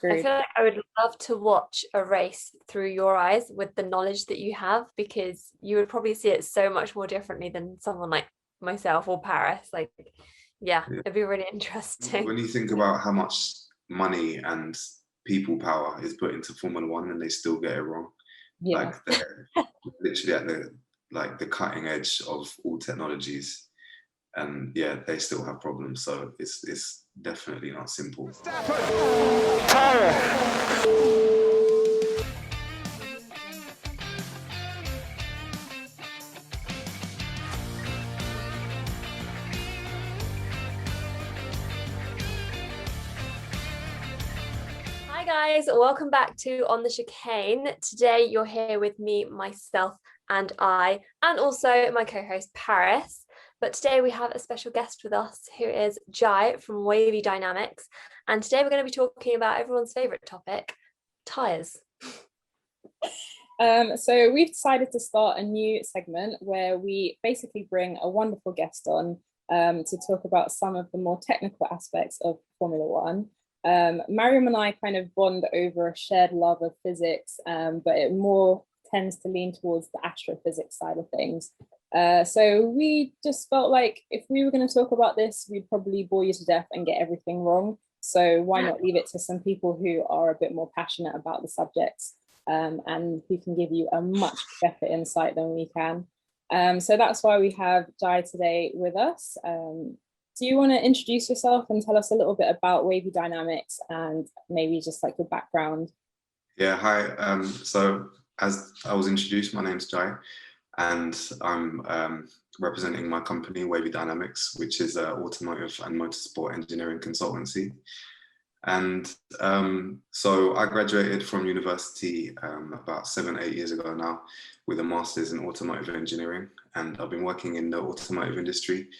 I Agreed. feel like I would love to watch a race through your eyes with the knowledge that you have, because you would probably see it so much more differently than someone like myself or Paris. Like, yeah, Yeah. it'd be really interesting. When you think about how much money and people power is put into Formula One and they still get it wrong, Yeah. like they're literally at the cutting edge of all technologies, and yeah, they still have problems. So it's definitely not simple. Hi guys, welcome back to On the Chicane. Today you're here with me, myself, and also my co-host Paris. But today we have a special guest with us who is Jahee from Wavey Dynamics. And today we're going to be talking about everyone's favorite topic, tyres. So we've decided to start a new segment where we basically bring a wonderful guest on to talk about some of the more technical aspects of Formula One. Mariam and I kind of bond over a shared love of physics, but it more tends to lean towards the astrophysics side of things. So we just felt like if we were going to talk about this, we'd probably bore you to death and get everything wrong. So why not leave it to some people who are a bit more passionate about the subjects, and who can give you a much better insight than we can. So that's why we have Jahee today with us. Do you want to introduce yourself and tell us a little bit about Wavey Dynamics and maybe just like your background? Yeah, hi. So as I was introduced, my name's Jahee, and I'm representing my company, Wavey Dynamics, which is an automotive and motorsport engineering consultancy. And so I graduated from university about 7, 8 years ago now with a master's in automotive engineering. And I've been working in the automotive industry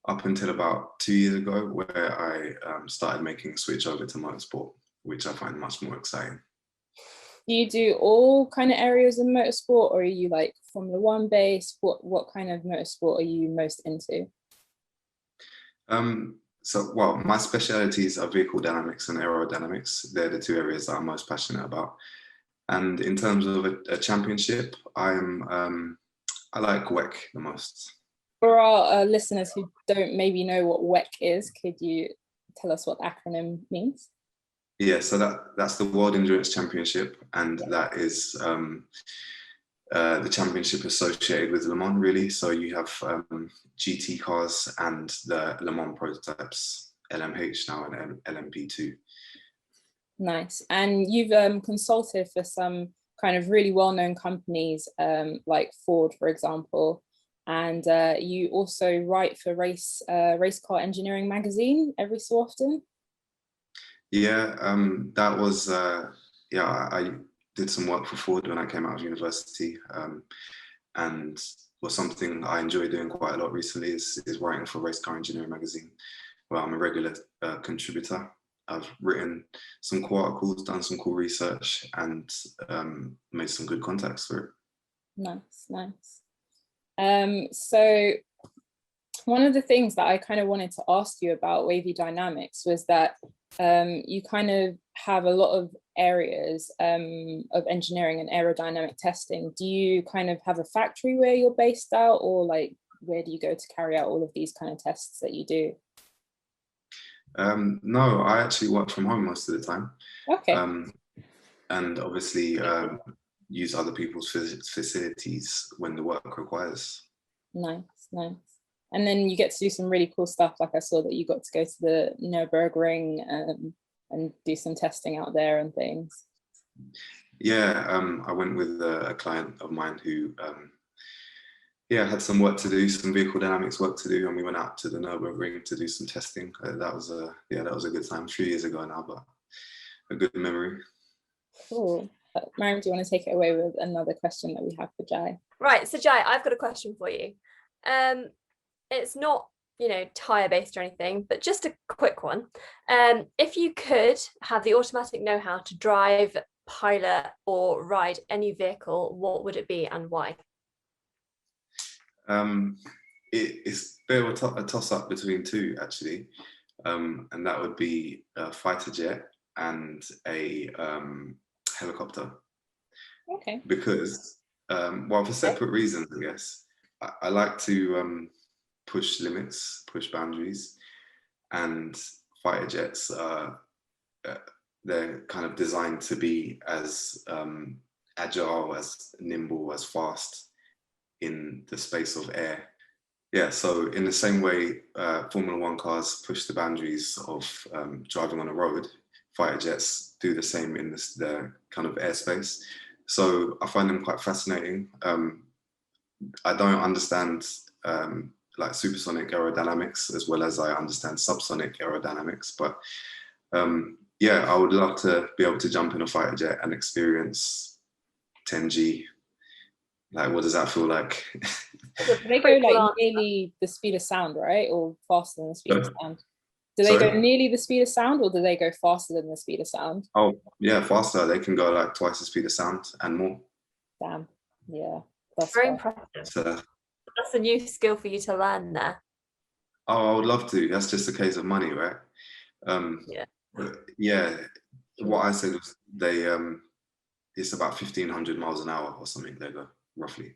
up until about 2 years ago, where I started making a switch over to motorsport, which I find much more exciting. Do you do all kind of areas of motorsport, or are you like Formula One based? What kind of motorsport are you most into? Well, my specialities are vehicle dynamics and aerodynamics. They're the two areas that I'm most passionate about. And in terms of a championship, I like WEC the most. For our listeners who don't maybe know what WEC is, could you tell us what the acronym means? Yeah, so that's the World Endurance Championship, and that is the championship associated with Le Mans, really. So you have GT cars and the Le Mans prototypes, LMH now and LMP2. Nice. And you've consulted for some kind of really well-known companies, like Ford, for example. And you also write for Racecar Engineering magazine every so often. Yeah, that was I did some work for Ford when I came out of university, and was something I enjoy doing quite a lot recently is writing for Racecar Engineering magazine, where I'm a regular contributor. I've written some cool articles, done some cool research, and made some good contacts for it. Nice. So one of the things that I kind of wanted to ask you about Wavey Dynamics was that you kind of have a lot of areas of engineering and aerodynamic testing. Do you kind of have a factory where you're based out, or like where do you go to carry out all of these kind of tests that you do? No, I actually work from home most of the time. Okay. And obviously use other people's facilities when the work requires. Nice. And then you get to do some really cool stuff. Like I saw that you got to go to the Nürburgring and do some testing out there and things. Yeah, I went with a client of mine who had some work to do, some vehicle dynamics work to do, and we went out to the Nürburgring to do some testing. That was a good time, a few years ago now, but a good memory. Cool. Mariam, do you want to take it away with another question that we have for Jahee? Right, so Jahee, I've got a question for you. It's not, tyre based or anything, but just a quick one. If you could have the automatic know-how to drive, pilot, or ride any vehicle, what would it be and why? It's a bit of a toss-up between two, actually, and that would be a fighter jet and a helicopter. Okay. Because, well, for separate reasons, I guess. I like to push limits, push boundaries, and fighter jets, they're kind of designed to be as agile, as nimble, as fast in the space of air. Yeah, so in the same way Formula One cars push the boundaries of driving on a road, fighter jets do the same in the kind of airspace. So I find them quite fascinating. I don't understand like supersonic aerodynamics as well as I understand subsonic aerodynamics, but yeah, I would love to be able to jump in a fighter jet and experience 10G. Like, what does that feel like? They go like nearly the speed of sound, right? Or faster than the speed of sound? Do they go nearly the speed of sound, or do they go faster than the speed of sound? Oh, yeah, faster. They can go like twice the speed of sound and more. Damn. Yeah. That's very impressive. So, that's a new skill for you to learn there. Oh, I would love to. That's just a case of money, right? Yeah. Yeah. What I said was they it's about 1,500 miles an hour or something. They go roughly.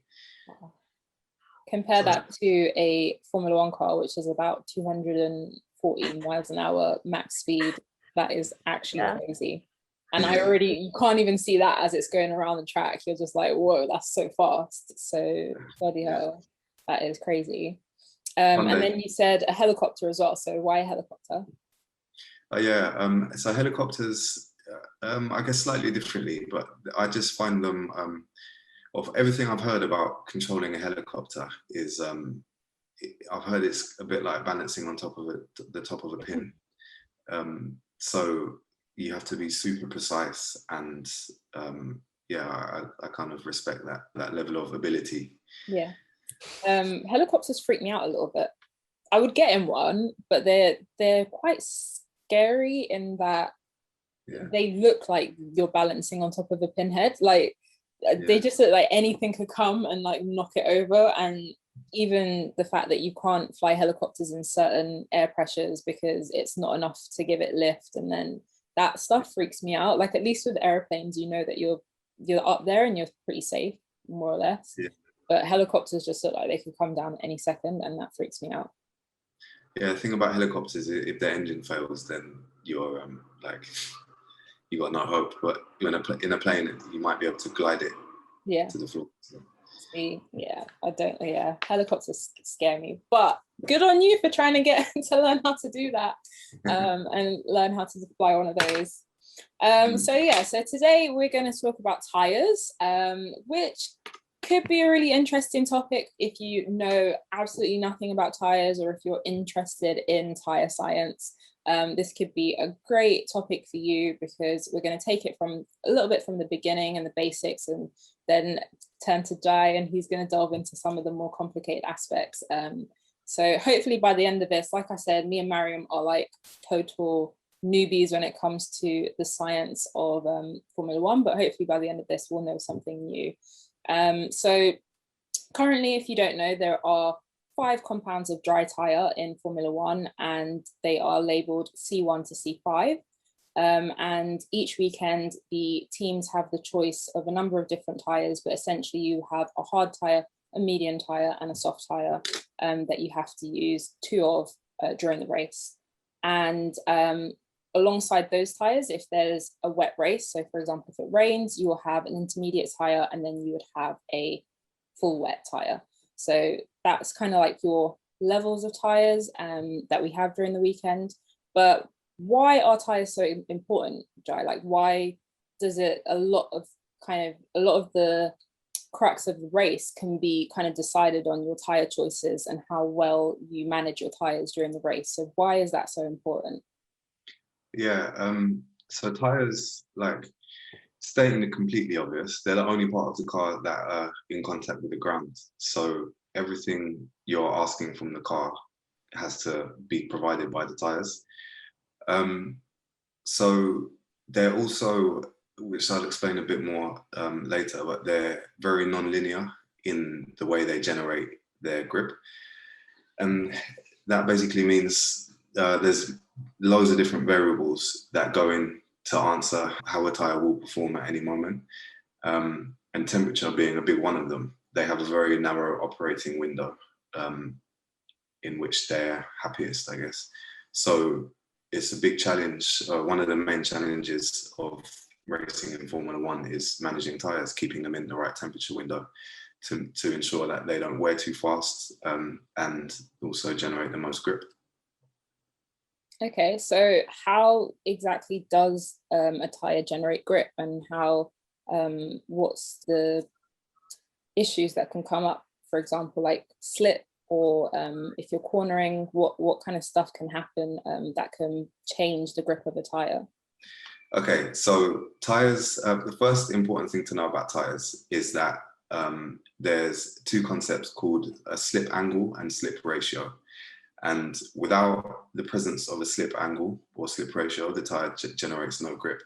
Compare that to a Formula One car, which is about 240 miles an hour max speed. That is actually crazy. And you can't even see that as it's going around the track. You're just like, whoa, that's so fast. So bloody hell, that is crazy. And then you said a helicopter as well. So why a helicopter? Yeah, so helicopters, I guess slightly differently, but I just find them, of everything I've heard about controlling a helicopter is, I've heard it's a bit like balancing on top of the top of a pin. So you have to be super precise, and yeah, I kind of respect that level of ability. Yeah. Helicopters freak me out a little bit. I would get in one, but they're quite scary in that they look like you're balancing on top of a pinhead. Like they just look like anything could come and like knock it over. And even the fact that you can't fly helicopters in certain air pressures because it's not enough to give it lift, and then that stuff freaks me out. Like, at least with airplanes, you know that you're up there and you're pretty safe, more or less. But helicopters just look like they could come down at any second, and that freaks me out. Yeah, the thing about helicopters, if their engine fails, then you're like, you got no hope. But in a plane, you might be able to glide it to the floor. So. Helicopters scare me. But good on you for trying to get to learn how to do that, and learn how to fly one of those. So today we're going to talk about tires, which could be a really interesting topic if you know absolutely nothing about tires, or if you're interested in tire science. This could be a great topic for you, because we're going to take it from a little bit from the beginning and the basics, and then turn to Jahee, and he's going to delve into some of the more complicated aspects. So hopefully by the end of this, like I said, me and Mariam are like total newbies when it comes to the science of Formula One, but hopefully by the end of this, we'll know something new. So currently, if you don't know, there are 5 compounds of dry tire in Formula One, and they are labeled C1 to C5. And each weekend, the teams have the choice of a number of different tires, but essentially you have a hard tire, a medium tire, and a soft tire that you have to use 2 of during the race. And alongside those tires, if there's a wet race, so for example, if it rains, you will have an intermediate tire, and then you would have a full wet tire. So that's kind of like your levels of tires that we have during the weekend. But why are tires so important, Jahee? Like, why does it a lot of the crux of the race can be kind of decided on your tire choices and how well you manage your tires during the race? So why is that so important? Yeah, so tires, like, stating the completely obvious, they're the only part of the car that are in contact with the ground. So everything you're asking from the car has to be provided by the tires. So they're also, which I'll explain a bit more later, but they're very non-linear in the way they generate their grip. And that basically means there's loads of different variables that go into to answer how a tyre will perform at any moment, and temperature being a big one of them. They have a very narrow operating window in which they're happiest, I guess. So it's a big challenge. One of the main challenges of racing in Formula One is managing tyres, keeping them in the right temperature window to ensure that they don't wear too fast, and also generate the most grip. Okay, so how exactly does a tyre generate grip, and how what's the issues that can come up, for example, like slip, or if you're cornering, what kind of stuff can happen that can change the grip of a tyre? Okay, so tyres, the first important thing to know about tyres is that there's two concepts called a slip angle and slip ratio. And without the presence of a slip angle or slip ratio, the tyre generates no grip.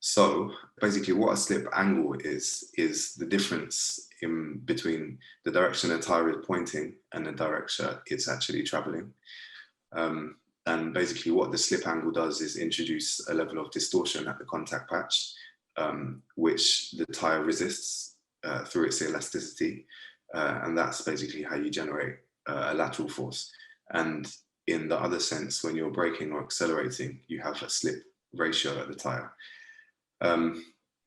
So basically what a slip angle is the difference in between the direction a tyre is pointing and the direction it's actually traveling. And basically what the slip angle does is introduce a level of distortion at the contact patch, which the tyre resists through its elasticity. And that's basically how you generate a lateral force. And in the other sense, when you're braking or accelerating, you have a slip ratio at the tyre.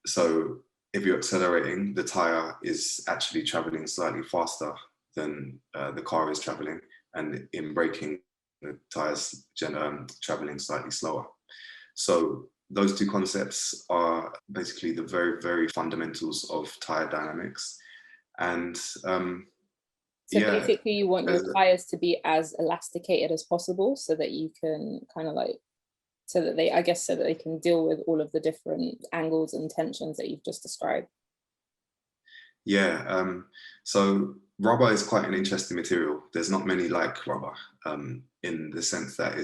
So if you're accelerating, the tyre is actually traveling slightly faster than the car is traveling. And in braking, the tyre's traveling slightly slower. So those two concepts are basically the very, very fundamentals of tyre dynamics. And so basically you want your tyres to be as elasticated as possible so that you can kind of like, so that they can deal with all of the different angles and tensions that you've just described. Yeah, so rubber is quite an interesting material. There's not many like rubber in the sense that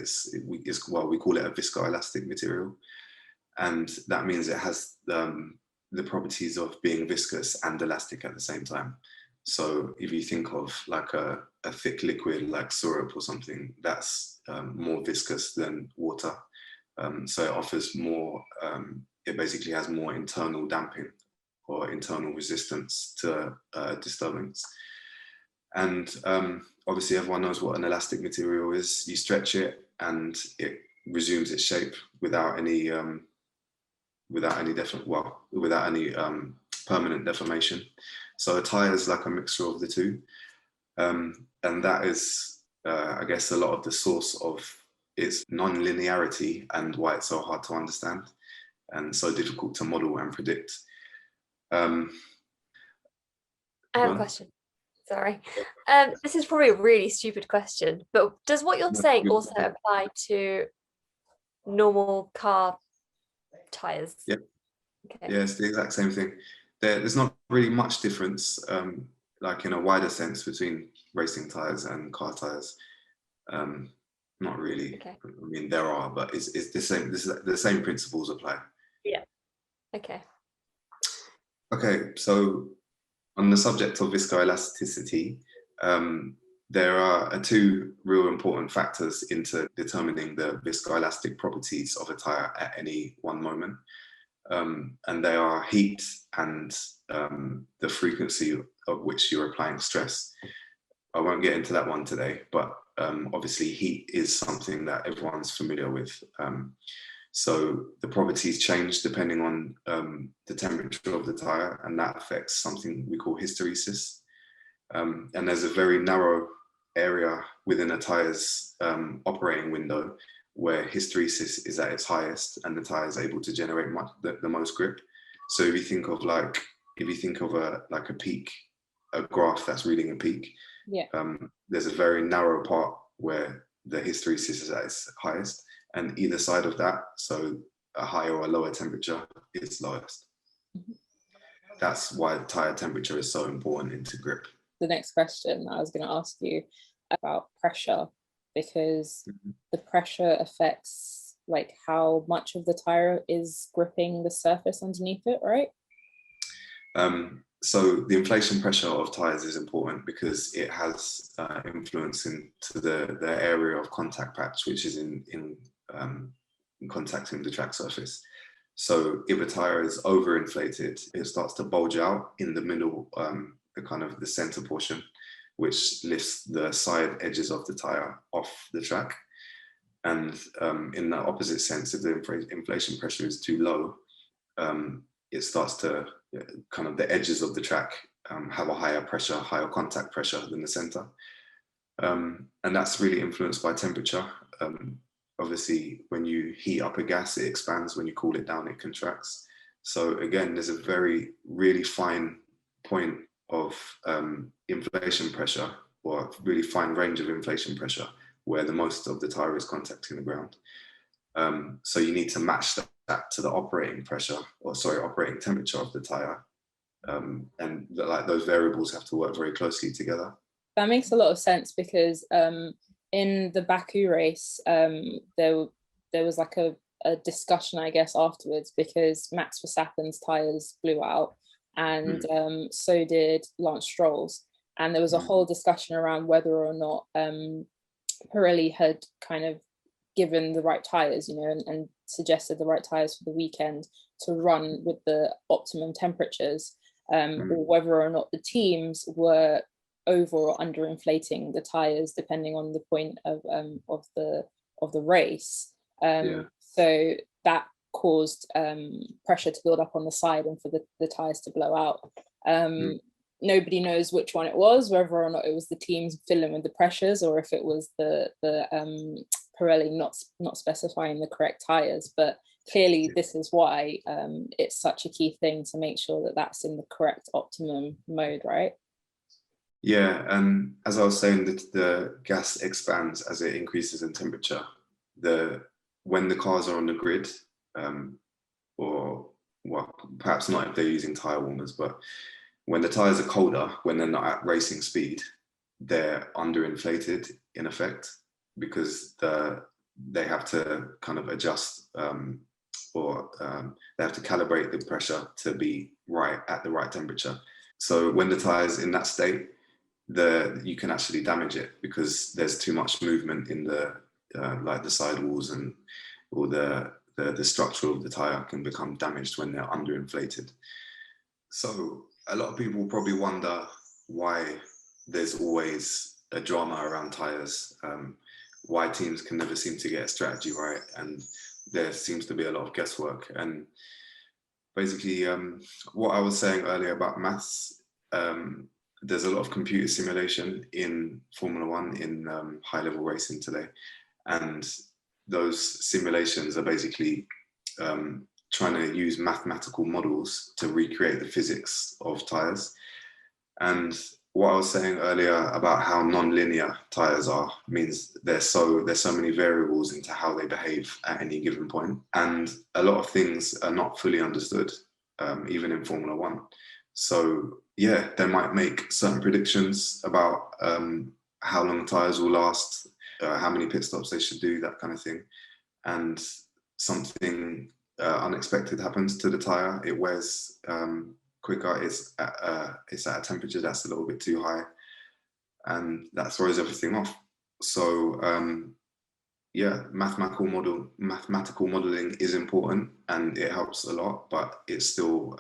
we call it a viscoelastic material. And that means it has the properties of being viscous and elastic at the same time. So if you think of like a thick liquid like syrup or something, that's more viscous than water. So it offers more, it basically has more internal damping or internal resistance to disturbance. And obviously everyone knows what an elastic material is. You stretch it and it resumes its shape without any permanent deformation. So a tyre is like a mixture of the two. And that is, I guess, a lot of the source of its non-linearity and why it's so hard to understand and so difficult to model and predict. I have a question. Sorry. This is probably a really stupid question, but does what you're saying also apply to normal car tyres? Yep. Okay. Yeah, it's the exact same thing. There's not really much difference, like in a wider sense, between racing tyres and car tyres. Not really. Okay. I mean, there are, but it's the same. The same principles apply. Yeah. Okay. Okay, so on the subject of viscoelasticity, there are two real important factors into determining the viscoelastic properties of a tyre at any one moment. And they are heat and the frequency of which you're applying stress. I won't get into that one today, but obviously heat is something that everyone's familiar with. So the properties change depending on the temperature of the tyre, and that affects something we call hysteresis. And there's a very narrow area within a tyre's operating window where hysteresis is at its highest and the tyre is able to generate the most grip. So if you think of a peak, a graph that's reading a peak, yeah. There's a very narrow part where the hysteresis is at its highest, and either side of that, so a higher or a lower temperature, is lowest. Mm-hmm. That's why the tyre temperature is so important into grip. The next question I was going to ask you about pressure, because the pressure affects like how much of the tyre is gripping the surface underneath it, right? So the inflation pressure of tyres is important because it has influence into the area of contact patch, which is in contacting the track surface. So if a tire is overinflated, it starts to bulge out in the middle, the kind of the center portion, which lifts the side edges of the tire off the track. And in the opposite sense, if the inflation pressure is too low, it starts to kind of the edges of the track have a higher pressure, higher contact pressure than the center. And that's really influenced by temperature. Obviously, when you heat up a gas, it expands. When you cool it down, it contracts. So again, there's a really fine point of inflation pressure, or really fine range of inflation pressure, where the most of the tire is contacting the ground. So you need to match that to the operating pressure, operating temperature of the tire. And like those variables have to work very closely together. That makes a lot of sense, because in the Baku race, there was like a discussion, I guess, afterwards, because Max Verstappen's tyres blew out, and so did Lance Stroll's. And there was a whole discussion around whether or not Pirelli had kind of given the right tyres, and suggested the right tyres for the weekend to run with the optimum temperatures, or whether or not the teams were over or under inflating the tyres depending on the point of the race. So that caused pressure to build up on the side and for the tyres to blow out. Nobody knows which one it was, whether or not it was the teams filling with the pressures, or if it was the Pirelli not specifying the correct tyres. But clearly this is why it's such a key thing to make sure that that's in the correct optimum mode, right? Yeah, and as I was saying, the gas expands as it increases in temperature. When the cars are on the grid, or well, perhaps not if they're using tire warmers, but when the tires are colder, when they're not at racing speed, they're underinflated in effect, because they have to kind of adjust, or they have to calibrate the pressure to be right at the right temperature. So when the tire's in that state, you can actually damage it, because there's too much movement in the like the sidewalls, and or the structure of the tire can become damaged when they're underinflated. So a lot of people probably wonder why there's always a drama around tires, why teams can never seem to get a strategy right, and there seems to be a lot of guesswork. And basically, what I was saying earlier about maths, there's a lot of computer simulation in Formula One, in high-level racing today, and those simulations are basically trying to use mathematical models to recreate the physics of tires. And what I was saying earlier about how non-linear tires are means there's so many variables into how they behave at any given point, and a lot of things are not fully understood, even in Formula One. So yeah, they might make certain predictions about how long tires will last, how many pit stops they should do, that kind of thing. And something unexpected happens to the tire. It wears quicker. It's at a temperature that's a little bit too high, and that throws everything off. So yeah, mathematical modeling is important, and it helps a lot, but it still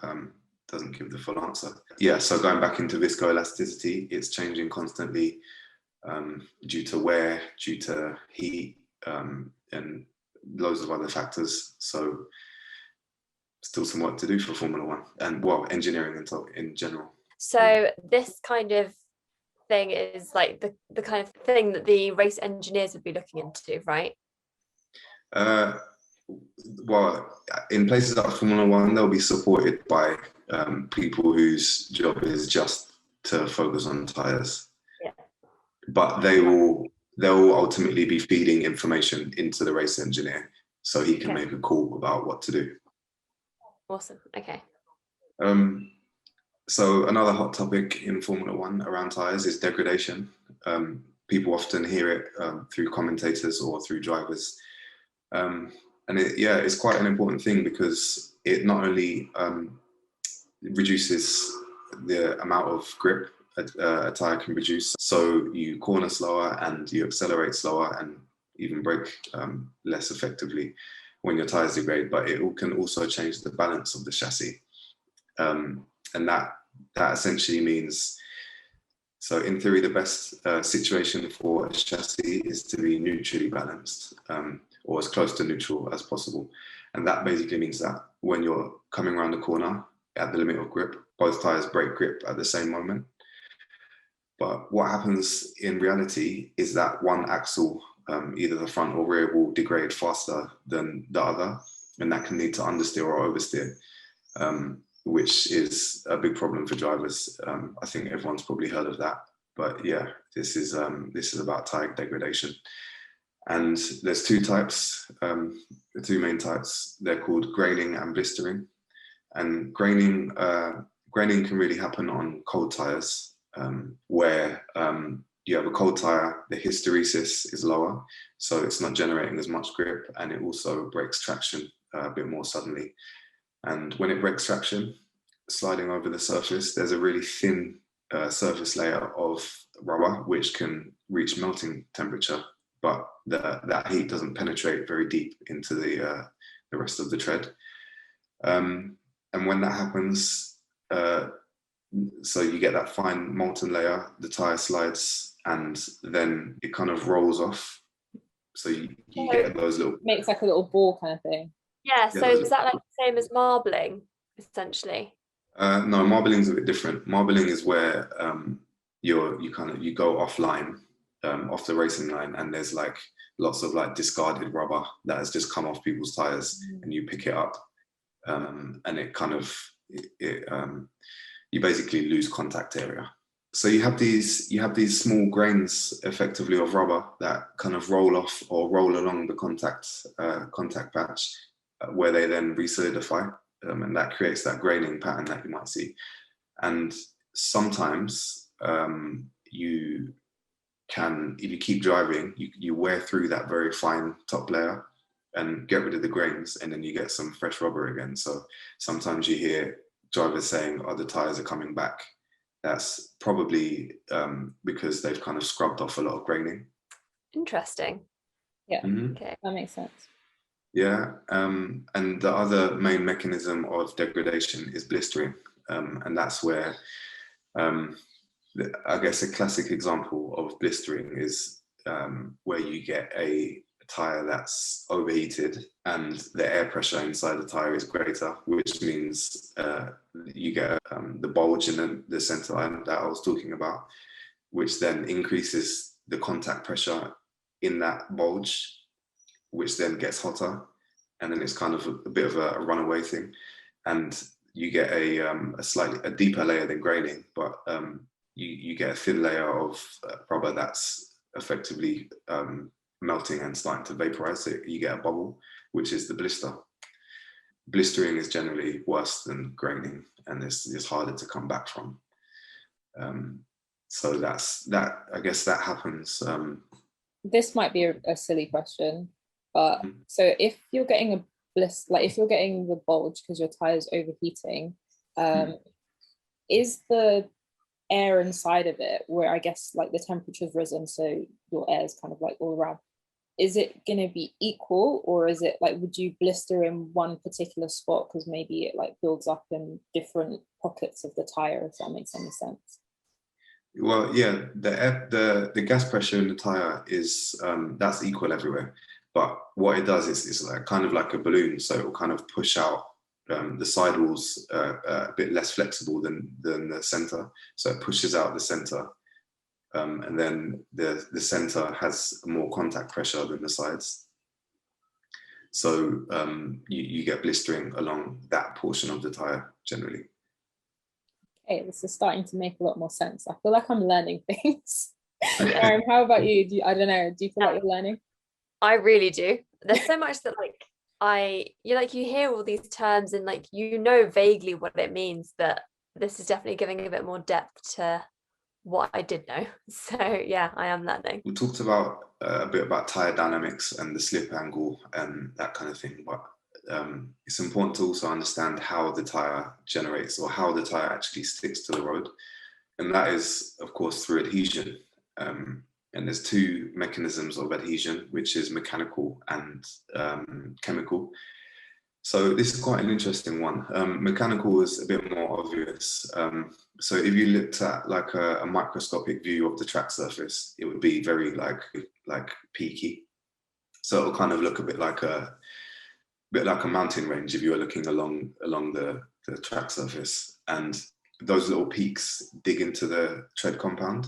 doesn't give the full answer. Yeah, so going back into viscoelasticity, it's changing constantly due to wear, due to heat, and loads of other factors. So still some work to do for Formula One, and well, engineering in general. So this kind of thing is like the kind of thing that the race engineers would be looking into, right? Well, in places like Formula One, they'll be supported by people whose job is just to focus on tires. Yeah. But they'll ultimately be feeding information into the race engineer, so he can make a call about what to do. Awesome. Okay. So another hot topic in Formula One around tires is degradation. People often hear it through commentators or through drivers. And it's quite an important thing, because it not only reduces the amount of grip a tire can produce, so you corner slower and you accelerate slower and even brake less effectively. when your tires degrade, but it can also change the balance of the chassis. And that essentially means, so in theory, the best situation for a chassis is to be neutrally balanced, or as close to neutral as possible. And that basically means that when you're coming around the corner at the limit of grip, both tires break grip at the same moment. But what happens in reality is that one axle, either the front or rear, will degrade faster than the other, and that can lead to understeer or oversteer, which is a big problem for drivers. I think everyone's probably heard of that. But yeah, this is about tire degradation. And there's two types, the two main types. They're called graining and blistering. And graining can really happen on cold tires, where you have a cold tire, the hysteresis is lower, so it's not generating as much grip, and it also breaks traction a bit more suddenly. And when it breaks traction, sliding over the surface, there's a really thin surface layer of rubber which can reach melting temperature, but that heat doesn't penetrate very deep into the rest of the tread. And when that happens, so you get that fine molten layer, the tire slides, and then it kind of rolls off. So you get those little... Makes like a little ball kind of thing. Yeah, so is that like the same as marbling, essentially? No, marbling's a bit different. Marbling is where you go offline, off the racing line, and there's like lots of like discarded rubber that has just come off people's tires, and you pick it up, and it kind of you basically lose contact area. So you have these small grains effectively of rubber that kind of roll off or roll along the contact patch, where they then resolidify, and that creates that graining pattern that you might see. And sometimes you can, if you keep driving, you wear through that very fine top layer and get rid of the grains, and then you get some fresh rubber again. So sometimes you hear drivers saying, "Oh, the tires are coming back." That's probably because they've kind of scrubbed off a lot of graining. Interesting. Yeah, okay, that makes sense. Yeah, and the other main mechanism of degradation is blistering, and that's where I guess a classic example of blistering is where you get a tire that's overheated and the air pressure inside the tire is greater, which means you get the bulge in the center line that I was talking about, which then increases the contact pressure in that bulge, which then gets hotter, and then it's kind of a bit of a runaway thing, and you get a slightly deeper layer than graining, but you get a thin layer of rubber that's effectively melting and starting to vaporize. So you get a bubble, which is the blister. Blistering is generally worse than graining, and it's harder to come back from. So that. I guess that happens. This might be a silly question, but so if you're getting a blister, like if you're getting the bulge because your tire's overheating, is the air inside of it, where I guess like the temperature's risen, so your air is kind of like all around, is it going to be equal, or is it like, would you blister in one particular spot because maybe it like builds up in different pockets of the tire, if that makes any sense? Well, yeah, the gas pressure in the tire is that's equal everywhere, but what it does is it's like kind of like a balloon, so it will kind of push out. The sidewalls a bit less flexible than the center, so it pushes out the center, and then the center has more contact pressure than the sides. So you get blistering along that portion of the tire generally. Okay, this is starting to make a lot more sense. I feel like I'm learning things. How about you? I don't know. Do you feel like you're learning? I really do. There's so much that you hear all these terms and like vaguely what it means, but this is definitely giving a bit more depth to what I did know. So yeah, I am learning. We talked about a bit about tire dynamics and the slip angle and that kind of thing, but it's important to also understand how the tire generates, or how the tire actually sticks to the road, and that is of course through adhesion. And And there's two mechanisms of adhesion, which is mechanical and chemical. So this is quite an interesting one. Mechanical is a bit more obvious. So if you looked at like a microscopic view of the track surface, it would be very like peaky. So it'll kind of look a bit like a mountain range if you were looking along the track surface. And those little peaks dig into the tread compound,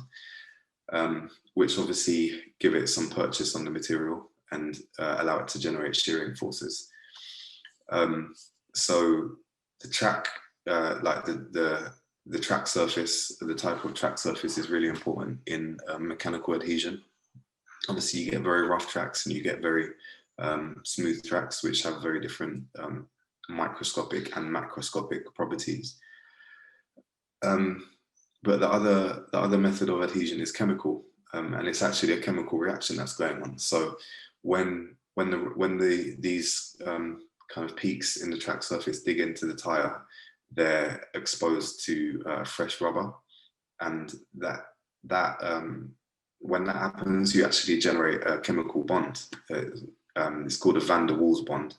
which obviously give it some purchase on the material and allow it to generate shearing forces. So the track, like the track surface, the type of track surface is really important in mechanical adhesion. Obviously, you get very rough tracks and you get very smooth tracks, which have very different microscopic and macroscopic properties. But the other method of adhesion is chemical, and it's actually a chemical reaction that's going on. So when these kind of peaks in the track surface dig into the tire, they're exposed to fresh rubber, and that when that happens, you actually generate a chemical bond. It's called a van der Waals bond,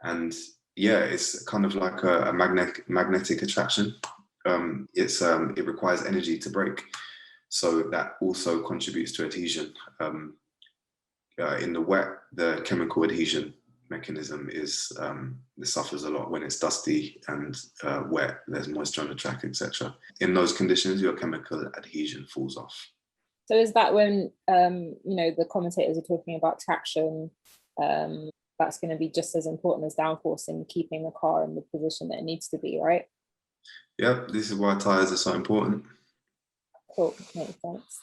and yeah, it's kind of like a magnetic attraction. It requires energy to break, so that also contributes to adhesion. In the wet, the chemical adhesion mechanism is it suffers a lot when it's dusty and wet. There's moisture on the track, etc. In those conditions, your chemical adhesion falls off. So is that when the commentators are talking about traction? That's going to be just as important as downforce in keeping the car in the position that it needs to be, right? Yep, this is why tires are so important. Cool, makes sense.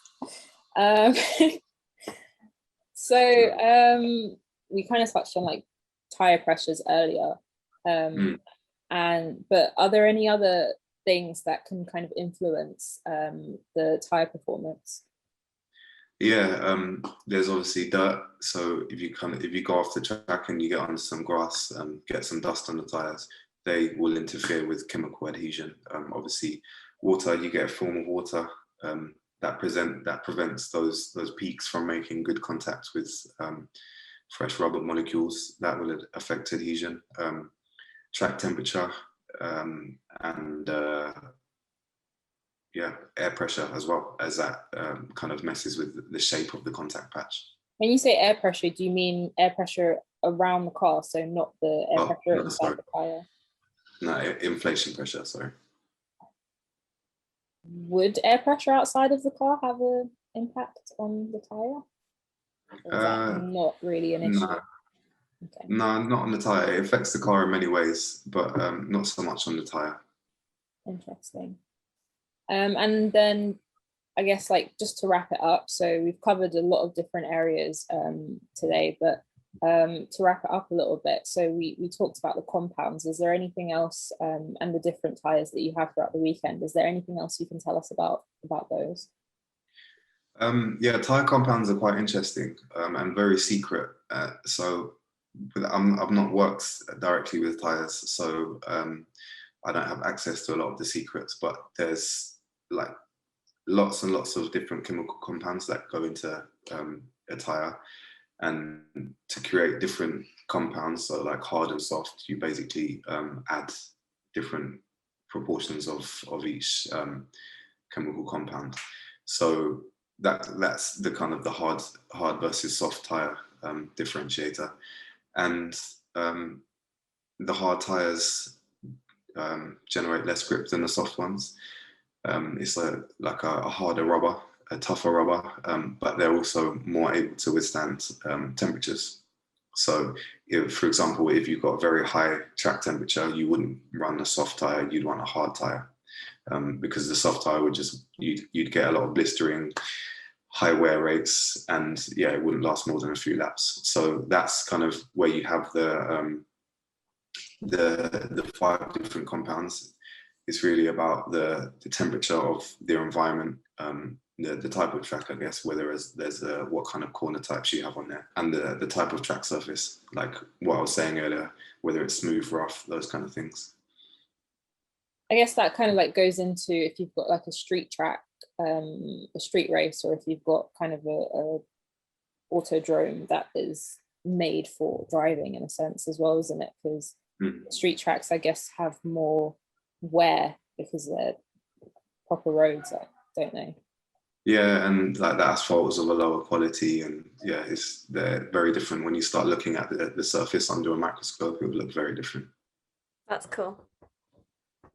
So we kind of touched on like tire pressures earlier, but are there any other things that can kind of influence the tire performance? Yeah, there's obviously dirt. So if you go off the track and you get on some grass, get some dust on the tires, they will interfere with chemical adhesion. Obviously, water, you get a film of water that prevents those peaks from making good contact with fresh rubber molecules. That will affect adhesion. Track temperature and air pressure as well, as that kind of messes with the shape of the contact patch. When you say air pressure, do you mean air pressure around the car, so not the air pressure inside the tire? No, inflation pressure, sorry. Would air pressure outside of the car have an impact on the tire? Or is that not really an issue? No. Okay. No, not on the tire. It affects the car in many ways, but not so much on the tire. Interesting. And then I guess like just to wrap it up, so we've covered a lot of different areas today, but to wrap it up a little bit, so we talked about the compounds. Is there anything else, and the different tires that you have throughout the weekend, is there anything else you can tell us about those? Yeah, tire compounds are quite interesting and very secret. So I've not worked directly with tires, so I don't have access to a lot of the secrets, but there's like lots and lots of different chemical compounds that go into a tire. And to create different compounds, so like hard and soft, you basically add different proportions of each chemical compound. So that's the kind of the hard versus soft tire differentiator. And the hard tires generate less grip than the soft ones. It's like a harder rubber, a tougher rubber, but they're also more able to withstand temperatures. So if, for example, if you've got a very high track temperature, you wouldn't run a soft tire, you'd run a hard tire, because the soft tire would you'd get a lot of blistering, high wear rates, and yeah, it wouldn't last more than a few laps. So that's kind of where you have the 5 different compounds. It's really about the temperature of their environment, the type of track, I guess, whether there's what kind of corner types you have on there, and the type of track surface, like what I was saying earlier, whether it's smooth, rough, those kind of things. I guess that kind of like goes into if you've got like a street track, a street race, or if you've got kind of a autodrome that is made for driving in a sense as well, isn't it? Because street tracks, I guess, have more wear because they're proper roads, don't they? Yeah, and like the asphalt is of a lower quality, and yeah, they're very different. When you start looking at the surface under a microscope, it will look very different. That's cool.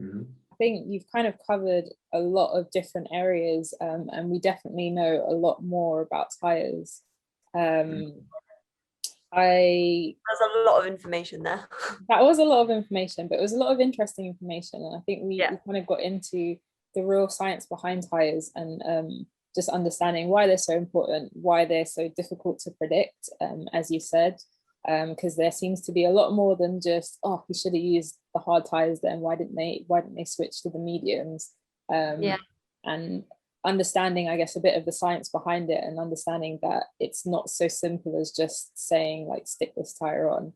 Mm-hmm. I think you've kind of covered a lot of different areas, and we definitely know a lot more about tyres. There's a lot of information there. That was a lot of information, but it was a lot of interesting information, and I think we kind of got into the real science behind tyres, and just understanding why they're so important, why they're so difficult to predict, as you said, because there seems to be a lot more than just, oh, we should have used the hard tyres then, why didn't they switch to the mediums? And understanding, I guess, a bit of the science behind it, and understanding that it's not so simple as just saying like stick this tyre on.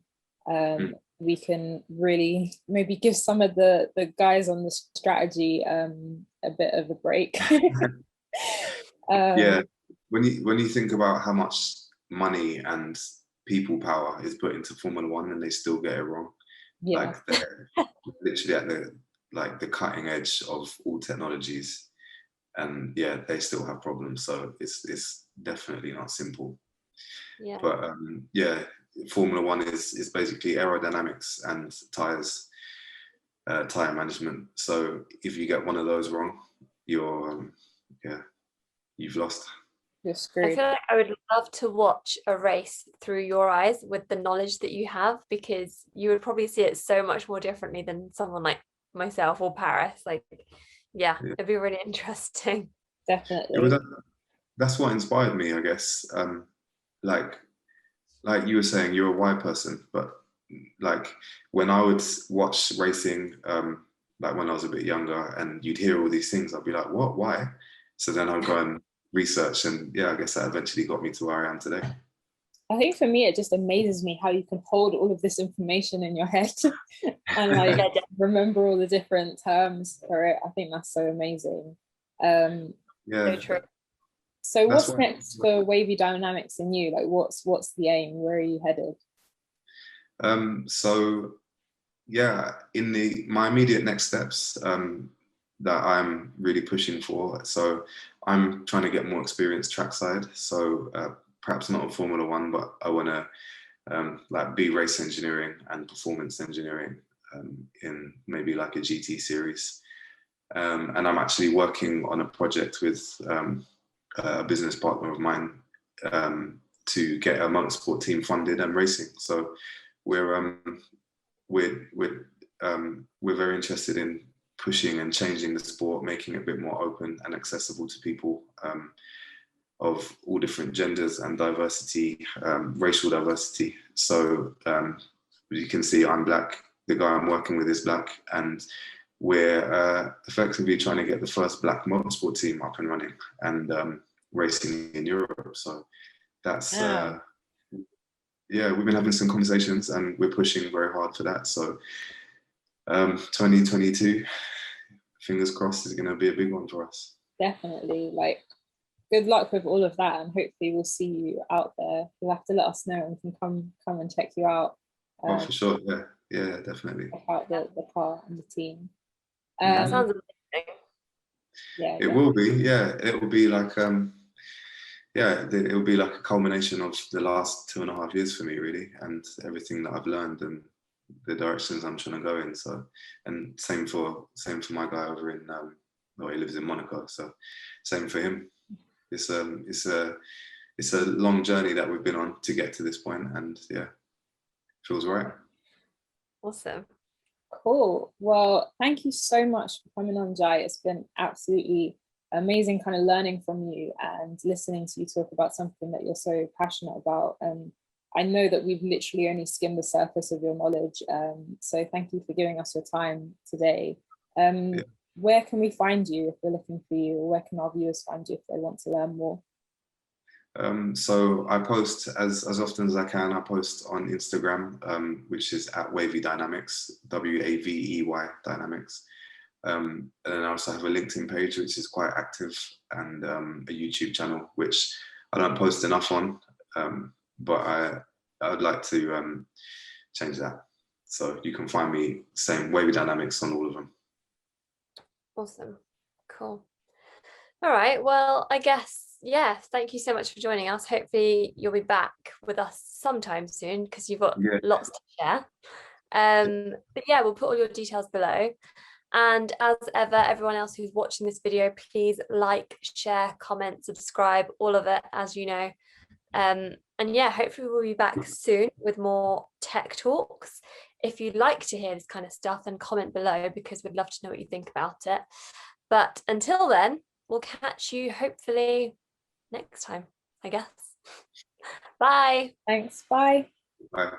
We can really maybe give some of the guys on the strategy a bit of a break. Yeah, when you think about how much money and people power is put into Formula One, and they still get it wrong. Like they're literally at the cutting edge of all technologies, and yeah, they still have problems. So it's definitely not simple. Yeah. But Formula One is basically aerodynamics and tires, tire management. So if you get one of those wrong, you've lost. You're screwed. I feel like I would love to watch a race through your eyes with the knowledge that you have, because you would probably see it so much more differently than someone like myself or Paris. Like, it'd be really interesting. Definitely. That's what inspired me, I guess. Like you were saying, you're a why person, but like when I would watch racing, like when I was a bit younger, and you'd hear all these things, I'd be like, what, why? So then I'd go and research, and I guess that eventually got me to where I am today. I think for me, it just amazes me how you can hold all of this information in your head and like remember all the different terms for it. I think that's so amazing. So true. So what's next for Wavey Dynamics and you? Like, what's the aim? Where are you headed? My immediate next steps that I'm really pushing for. So I'm trying to get more experience trackside. So perhaps not in Formula One, but I want to be race engineering and performance engineering in maybe like a GT series. And I'm actually working on a project with a business partner of mine to get a motorsport team funded and racing. So we're very interested in pushing and changing the sport, making it a bit more open and accessible to people of all different genders and diversity, racial diversity. So you can see I'm black, the guy I'm working with is black, and we're effectively trying to get the first black motorsport team up and running and racing in Europe. So that's we've been having some conversations, and we're pushing very hard for that. So 2022, fingers crossed, is going to be a big one for us. Definitely. Like, good luck with all of that, and hopefully we'll see you out there. You'll have to let us know, and we can come and check you out. For sure. Yeah, definitely. Check out the car and the team. That sounds amazing. Yeah, it will be. Yeah, it will be like it will be like a culmination of the last 2.5 years for me, really, and everything that I've learned and the directions I'm trying to go in. So, and same for my guy over in he lives in Monaco. So, same for him. It's a long journey that we've been on to get to this point, and feels right. Awesome. Cool. Well, thank you so much for coming on, Jahee. It's been absolutely amazing kind of learning from you and listening to you talk about something that you're so passionate about. I know that we've literally only skimmed the surface of your knowledge. So thank you for giving us your time today. Where can we find you if we're looking for you, or where can our viewers find you if they want to learn more? So I post as often as I can. I post on Instagram, which is at Wavey Dynamics, WAVEY Dynamics. And then I also have a LinkedIn page, which is quite active, and a YouTube channel, which I don't post enough on, but I would like to change that. So you can find me, same Wavey Dynamics, on all of them. Awesome. Cool. All right. Well, I guess, yeah, thank you so much for joining us. Hopefully you'll be back with us sometime soon because you've got lots to share. But yeah, we'll put all your details below. And as ever, everyone else who's watching this video, please like, share, comment, subscribe, all of it, as you know. And yeah, hopefully we'll be back soon with more tech talks. If you'd like to hear this kind of stuff, then comment below because we'd love to know what you think about it. But until then, we'll catch you hopefully next time, I guess. Bye. Thanks. Bye. Bye.